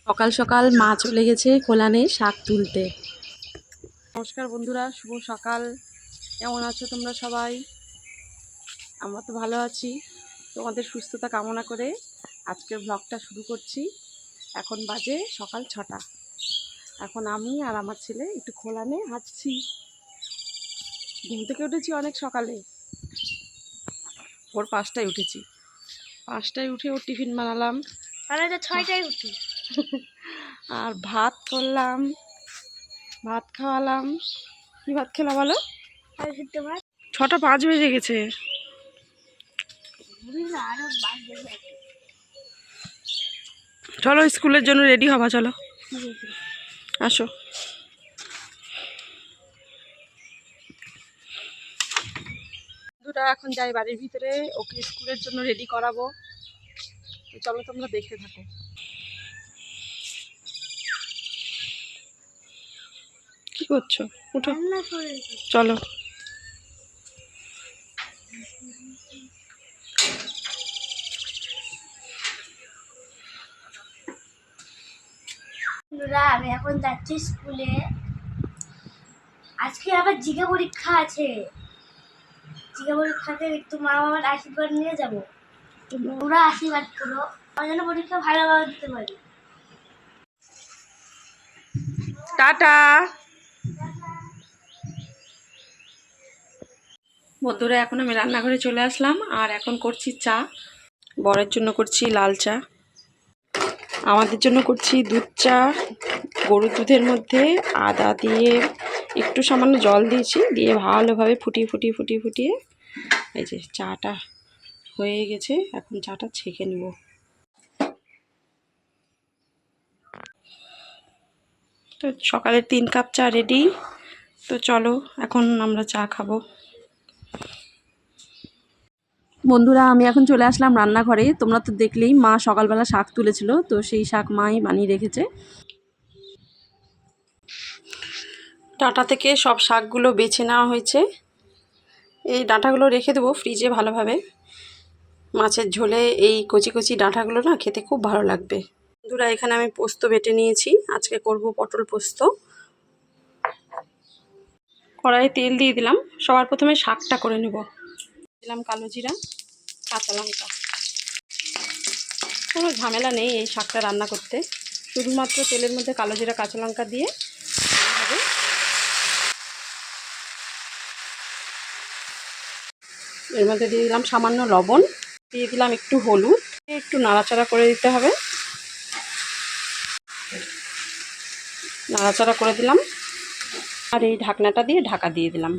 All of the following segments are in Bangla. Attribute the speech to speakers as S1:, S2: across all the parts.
S1: সকাল সকাল মা চলে গেছে কোলানে শাক তুলতে। নমস্কার বন্ধুরা, শুভ সকাল। কেমন আছো তোমরা সবাই? আমরা তো ভালো আছি। তোমাদের সুস্থতা কামনা করে আজকের ব্লগটা শুরু করছি। এখন বাজে সকাল 6টা। এখন আমি আর আমার ছেলে একটু কোলানে হাঁটছি। ঘুম থেকে উঠেছি অনেক সকালে, ভোর 5টায় উঠেছি। 5টায় উঠে ওর টিফিন বানালাম,
S2: আর 6টায় উঠি
S1: আর ভাত করলাম, ভাত খাওয়ালাম। কি ভাত খেলা বলো? 6টা 5 বেজে গেছে। চলো স্কুলের জন্য রেডি হবা, চলো আসো। বন্ধুরা এখন যাই বাড়ির ভিতরে, ওকে স্কুলের জন্য রেডি করাবো। তো চলো তোমরা দেখতে থাকো। কি করছো? উঠো, চলো।
S2: আমি এখন যাচ্ছি স্কুলে। আজকে আবার জিকে পরীক্ষা আছে। জিকে পরীক্ষাতে একটু মা বাবার আশীর্বাদ নিয়ে যাবো। তোমরা আশীর্বাদ করো আমার যেন পরীক্ষা ভালোভাবে দিতে পারি।
S1: টাটা। বন্ধুরা এখন আমি রান্নাঘরে চলে আসলাম, আর এখন করছি চা। বরের জন্য করছি লাল চা, আমাদের জন্য করছি দুধ চা। গরুর দুধের মধ্যে আদা দিয়ে একটু সামান্য জল দিয়েছি, দিয়ে ভালোভাবে ফুটিয়ে এই যে চাটা হয়ে গেছে। এখন চাটা ছেঁকে নেব। তো সকালের 3 কাপ চা রেডি। তো চলো এখন আমরা চা খাবো। বন্ধুরা আমি এখন চলে আসলাম রান্নাঘরে। তোমরা তো দেখলেই মা সকালবেলা শাক তুলেছিল, তো সেই শাক মাই বানিয়ে রেখেছে। ডাঁটা থেকে সব শাকগুলো বেছে নেওয়া হয়েছে। এই ডাঁটাগুলো রেখে দেবো ফ্রিজে ভালোভাবে। মাছের ঝোলে এই কচি কচি ডাঁটাগুলো না খেতে খুব ভালো লাগবে। বন্ধুরা এখানে আমি পোস্ত বেটে নিয়েছি, আজকে করব পটল পোস্ত। কড়াইয়ে তেল দিয়ে দিলাম। সবার প্রথমে শাকটা করে নেব। দিলাম কালো জিরা, কাঁচা লঙ্কা। কোনো ঝামেলা নেই এই শাকটা রান্না করতে, শুধুমাত্র তেলের মধ্যে কালো জিরা কাঁচা লঙ্কা দিয়ে হবে। এর মধ্যে দিয়ে দিলাম সামান্য লবণ, দিয়ে দিলাম একটু হলুদ, একটু নাড়াচাড়া করে দিতে হবে। নাড়াচাড়া করে দিলাম, আর এই ঢাকনাটা দিয়ে ঢাকা দিয়ে দিলাম।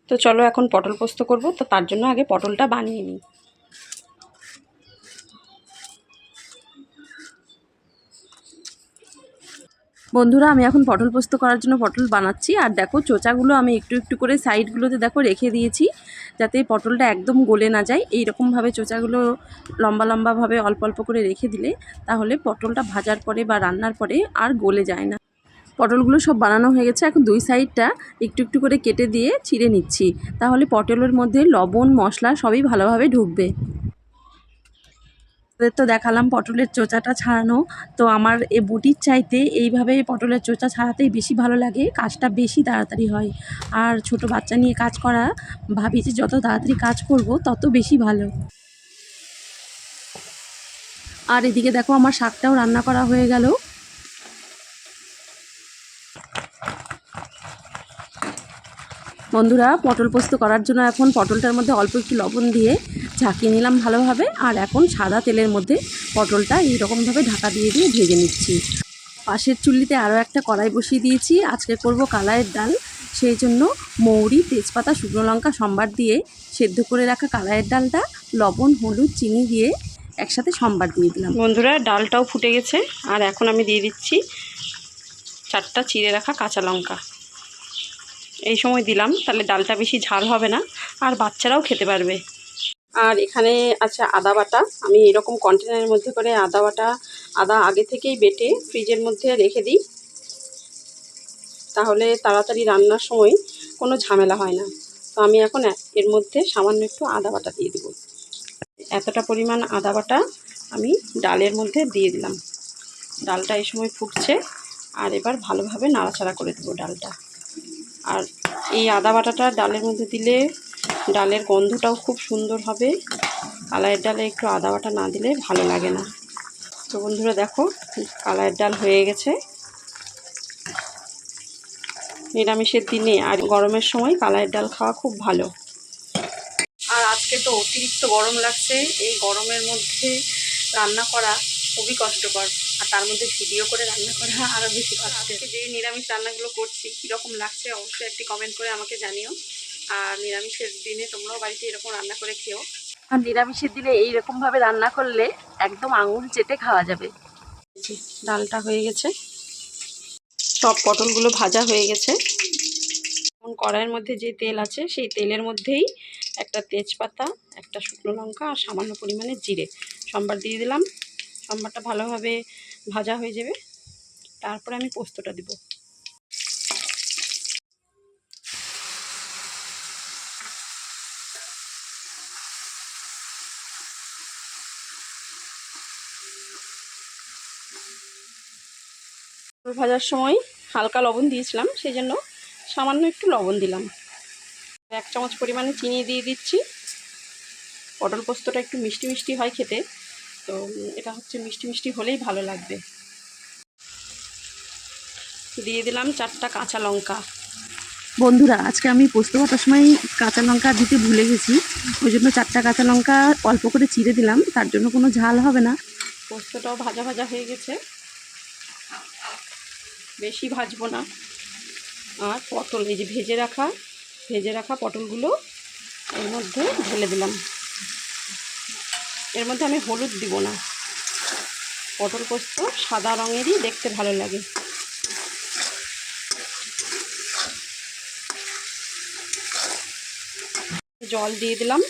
S1: তো চলো এখন পটল পোস্ত করব। তো তার জন্য আগে পটলটা বানিয়ে নিই। বন্ধুরা আমি এখন পটল পোস্ত করার জন্য পটল বানাচ্ছি। আর দেখো চোচাগুলো আমি একটু একটু করে সাইডগুলোতে দেখো রেখে দিয়েছি, যাতে পটলটা একদম গলে না যায়। এইরকমভাবে চোচাগুলো লম্বা লম্বাভাবে অল্প অল্প করে রেখে দিলে তাহলে পটলটা ভাজার পরে বা রান্নার পরে আর গলে যায় না। পটলগুলো সব বানানো হয়ে গেছে। এখন দুই সাইডটা একটু একটু করে কেটে দিয়ে ছিঁড়ে নিচ্ছি, তাহলে পটলের মধ্যে লবণ মশলা সবই ভালোভাবে ঢুকবে। তো দেখালাম পটলের চোচাটা ছাড়ানো। তো আমার এই বটির চাইতে এইভাবে পটলের চোচা ছাড়াতেই বেশি ভালো লাগে, কাজটা বেশি তাড়াতাড়ি হয়। আর ছোট বাচ্চা নিয়ে কাজ করা, ভাবি যে যত তাড়াতাড়ি কাজ করব তত বেশি ভালো। আর এদিকে দেখো আমার শাকটাও রান্না করা হয়ে গেল। বন্ধুরা পটল পোস্ত করার জন্য এখন পটলটার মধ্যে অল্প একটু লবণ দিয়ে ঝাঁকিয়ে নিলাম ভালোভাবে। আর এখন সাদা তেলের মধ্যে পটলটা এইরকমভাবে ঢাকা দিয়ে ভেজে নিচ্ছি। পাশের চুল্লিতে আরও একটা কড়াই বসিয়ে দিয়েছি। আজকে করব কালাইয়ের ডাল, সেই জন্য মৌরি, তেজপাতা, শুকনো লঙ্কা সম্বার দিয়ে সেদ্ধ করে রাখা কালাইয়ের ডালটা লবণ হলুদ চিনি দিয়ে একসাথে সম্বার দিয়ে দিলাম। বন্ধুরা ডালটাও ফুটে গেছে, আর এখন আমি দিয়ে দিচ্ছি 4টা চিড়ে রাখা কাঁচা লঙ্কা। এই সময় দিলাম, তাহলে ডালটা বেশি ঝাল হবে না, আর বাচ্চারাও খেতে পারবে। আর এখানে আছে আদা বাটা। আমি এরকম কন্টেনারের মধ্যে করে আদা আগে থেকেই বেটে ফ্রিজের মধ্যে রেখে দিই, তাহলে তাড়াতাড়ি রান্নার সময় কোনো ঝামেলা হয় না। তো আমি এখন এর মধ্যে সামান্য একটু আদা বাটা দিয়ে দেবো। এতটা পরিমাণ আদা বাটা আমি ডালের মধ্যে দিয়ে দিলাম। ডালটা এই সময় ফুটছে, আর এবার ভালোভাবে নাড়াচাড়া করে দেবো ডালটা। আর এই আদা বাটাটা ডালের মধ্যে দিলে ডালের গন্ধটাও খুব সুন্দর হবে। কালাইয়ের ডালে একটু আদা বাটা না দিলে ভালো লাগে না। তো বন্ধুরা দেখো, কালাইয়ের ডাল হয়ে গেছে। নিরামিষের দিনে আর গরমের সময় কালাইয়ের ডাল খাওয়া খুব ভালো। আর আজকে তো অতিরিক্ত গরম লাগছে। এই গরমের মধ্যে রান্না করা খুবই কষ্টকর, আর তার মধ্যে ভিডিও করে রান্না করা আরও বেশি কষ্ট। আজকে যে নিরামিষ রান্নাগুলো করছি কীরকম লাগছে অবশ্যই একটি কমেন্ট করে আমাকে জানিও। আর নিরামিষের দিনে তোমরাও বাড়িতে এরকম রান্না করে খেও। আর নিরামিষের দিনে এইরকমভাবে রান্না করলে একদম আঙুল চেটে খাওয়া যাবে। ডালটা হয়ে গেছে, সব পটলগুলো ভাজা হয়ে গেছে। এখন কড়াইয়ের মধ্যে যে তেল আছে সেই তেলের মধ্যেই একটা তেজপাতা, একটা শুকনো লঙ্কা আর সামান্য পরিমাণে জিরে সম্বার দিয়ে দিলাম। সম্বারটা ভালোভাবে ভাজা হয়ে যাবে, তারপরে আমি পোস্তটা দেব। ভাজার সময় হালকা লবণ দিয়েছিলাম, সেই জন্য সামান্য একটু লবণ দিলাম। 1 চামচ পরিমাণে চিনি দিয়ে দিচ্ছি। পটল পোস্তটা একটু মিষ্টি মিষ্টি হয় খেতে, তো এটা হচ্ছে মিষ্টি মিষ্টি হলেই ভালো লাগবে। দিয়ে দিলাম 4টা কাঁচা লঙ্কা। বন্ধুরা, আজকে আমি পোস্ত বাটার সময় কাঁচা লঙ্কা দিতে ভুলে গেছি, ওই জন্য 4টা কাঁচা লঙ্কা অল্প করে চিড়ে দিলাম, তার জন্য কোনো ঝাল হবে না। পোস্তটাও ভাজা ভাজা হয়ে গেছে, বেশি ভাজবো না। আর পটল, এই যে ভেজে রাখা পটলগুলো এর মধ্যে ঢেলে দিলাম। এর মধ্যে আমি হলুদ দিব না, পটল পোস্ত সাদা রঙেরই দেখতে ভালো লাগে। জল দিয়ে দিলাম।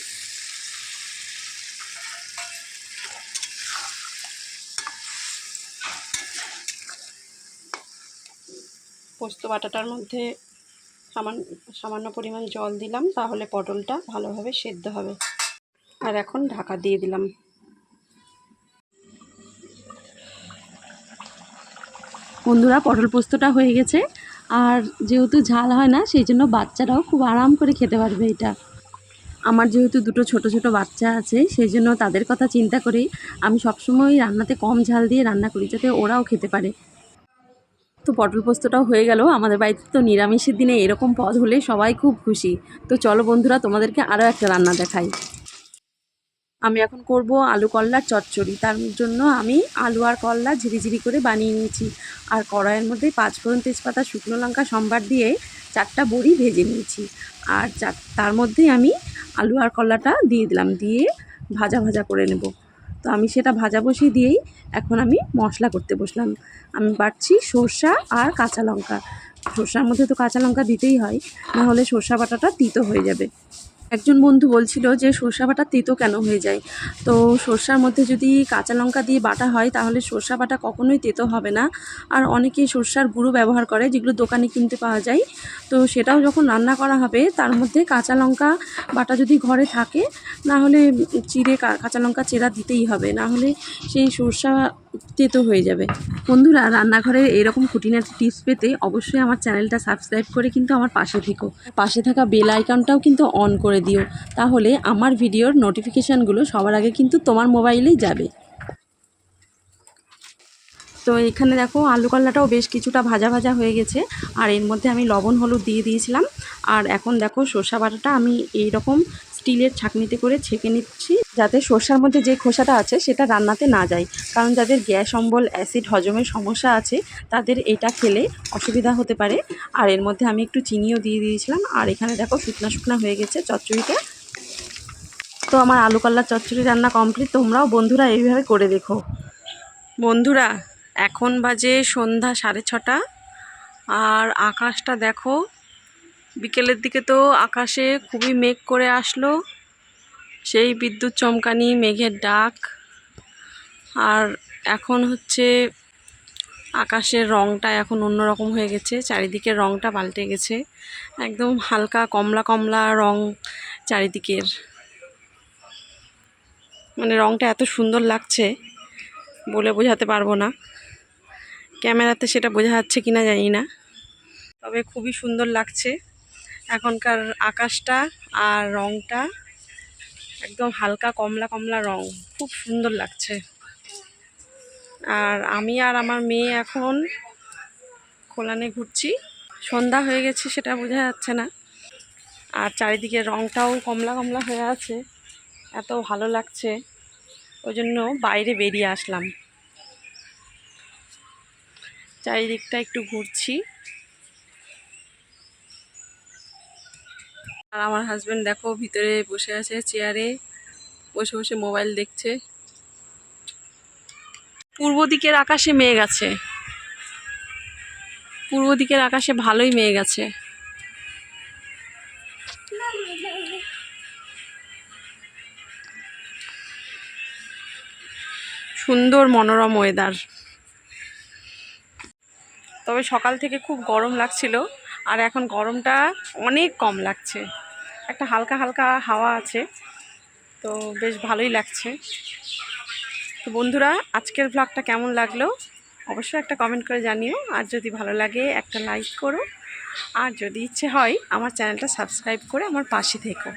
S1: পোস্ত বাটাটার মধ্যে সামান্য পরিমাণ জল দিলাম, তাহলে পটলটা ভালোভাবে সেদ্ধ হবে। আর এখন ঢাকা দিয়ে দিলাম। বন্ধুরা, পটল পোস্তটা হয়ে গেছে, আর যেহেতু ঝাল হয় না সেই জন্য বাচ্চারাও খুব আরাম করে খেতে পারবে এটা। আমার যেহেতু দুটো ছোট ছোট বাচ্চা আছে, সেই জন্য তাদের কথা চিন্তা করে আমি সবসময় রান্নাতে কম ঝাল দিয়ে রান্না করি, যাতে ওরাও খেতে পারে। তো পটল পোস্তটাও হয়ে গেল। আমাদের বাড়িতে তো নিরামিষের দিনে এরকম পদ হলে সবাই খুব খুশি। তো চলো বন্ধুরা, তোমাদেরকে আরও একটা রান্না দেখাই। আমি এখন করব আলু করলার চচ্চড়ি। তার জন্য আমি আলু আর করলা ঝিরিঝিরি করে বানিয়ে নিয়েছি, আর কড়াইয়ের মধ্যে 5 ফোড়ন, তেজপাতা, শুকনো লঙ্কা সম্বার দিয়ে 4টা বড়ি ভেজে নিয়েছি। আর তার মধ্যেই আমি আলু আর করলাটা দিয়ে দিলাম, দিয়ে ভাজা ভাজা করে নেব। তো আমি সেটা ভাজা বসিয়ে দিয়েই এখন আমি মশলা করতে বসলাম। আমি বাটছি সর্ষা আর কাঁচা লঙ্কা। সর্ষার মধ্যে তো কাঁচা লঙ্কা দিতেই হয়, না হলে সর্ষা বাটাটা তিতো হয়ে যাবে। একজন বন্ধু বলছিল যে সর্ষা বাটা তেতো কেন হয়ে যায়। তো সর্ষার মধ্যে যদি কাঁচা লঙ্কা দিয়ে বাটা হয় তাহলে সর্ষা বাটা কখনোই তেতো হবে না। আর অনেকে সর্ষার গুঁড়ো ব্যবহার করে, যেগুলো দোকানে কিনতে পাওয়া যায়। তো সেটাও যখন রান্না করা হবে তার মধ্যে কাঁচা লঙ্কা বাটা যদি ঘরে থাকে, না হলে কাঁচা লঙ্কা চেরা দিতেই হবে, না হলে সেই সর্ষা তেতো হয়ে যাবে। বন্ধুরা, রান্নাঘরের এরকম খুঁটিনাটি টিপস পেতে অবশ্যই আমার চ্যানেলটা সাবস্ক্রাইব করে কিন্তু আমার পাশে থেকো। পাশে থাকা বেল আইকনটাও কিন্তু অন করে দিও, তাহলে আমার ভিডিওর নোটিফিকেশানগুলো সবার আগে কিন্তু তোমার মোবাইলেই যাবে। তো এখানে দেখো, আলু কল্লাটাও বেশ কিছুটা ভাজা ভাজা হয়ে গেছে, আর এর মধ্যে আমি লবণ হলুদ দিয়ে দিয়েছিলাম। আর এখন দেখো, সর্ষা বাটাটা আমি এইরকম স্টিলের ছাঁকনিতে করে ছেঁকে নিচ্ছি, যাতে সর্ষার মধ্যে যে খোসাটা আছে সেটা রান্নাতে না যায়। কারণ যাদের গ্যাস অম্বল, অ্যাসিড হজমের সমস্যা আছে, তাদের এটা খেলে অসুবিধা হতে পারে। আর এর মধ্যে আমি একটু চিনিও দিয়ে দিয়েছিলাম। আর এখানে দেখো, শুকনা শুকনা হয়ে গেছে চচ্চড়িটা। তো আমার আলু কল্লার চচ্চড়ি রান্না কমপ্লিট। তোমরাও বন্ধুরা এইভাবে করে দেখো। বন্ধুরা, এখন বাজে সন্ধ্যা 6:30, আর আকাশটা দেখো। বিকেলের দিকে তো আকাশে খুবই মেঘ করে আসলো, সেই বিদ্যুৎ চমকানি, মেঘের ডাক। আর এখন হচ্ছে আকাশের রংটা এখন অন্যরকম হয়ে গেছে, চারিদিকের রংটা পাল্টে গেছে, একদম হালকা কমলা কমলা রং চারিদিকের। মানে রংটা এত সুন্দর লাগছে বলে বোঝাতে পারবো না, ক্যামেরাতে সেটা বোঝা যাচ্ছে কিনা জানি না, তবে খুবই সুন্দর লাগছে এখনকার আকাশটা। আর রংটা একদম হালকা কমলা কমলা রং, খুব সুন্দর লাগছে। আর আমি আর আমার মেয়ে এখন কোলানে ঘুরছি, সন্ধ্যা হয়ে গেছে সেটা বোঝা যাচ্ছে না, আর চারিদিকে রংটাও কমলা কমলা হয়ে আছে, এত ভালো লাগছে, ওই জন্য বাইরে বেরিয়ে আসলাম, চারিদিকটা একটু ঘুরছি। আর আমার হাজবেন্ড দেখো ভিতরে বসে আছে চেয়ারে, বসে বসে মোবাইল দেখছে। পূর্ব দিকের আকাশে মেঘ আছে, পূর্ব দিকের আকাশে ভালোই মেঘ আছে। সুন্দর মনোরম ওয়েদার। তবে সকাল থেকে খুব গরম লাগছিল, আর এখন গরমটা অনেক কম লাগছে, একটা হালকা হালকা হাওয়া আছে, তো বেশ ভালোই লাগছে। তো বন্ধুরা, আজকের ব্লগটা কেমন লাগলো অবশ্যই একটা কমেন্ট করে জানিও, আর যদি ভালো লাগে একটা লাইক করো, আর যদি ইচ্ছে হয় আমার চ্যানেলটা সাবস্ক্রাইব করে আমার পাশে থেকো।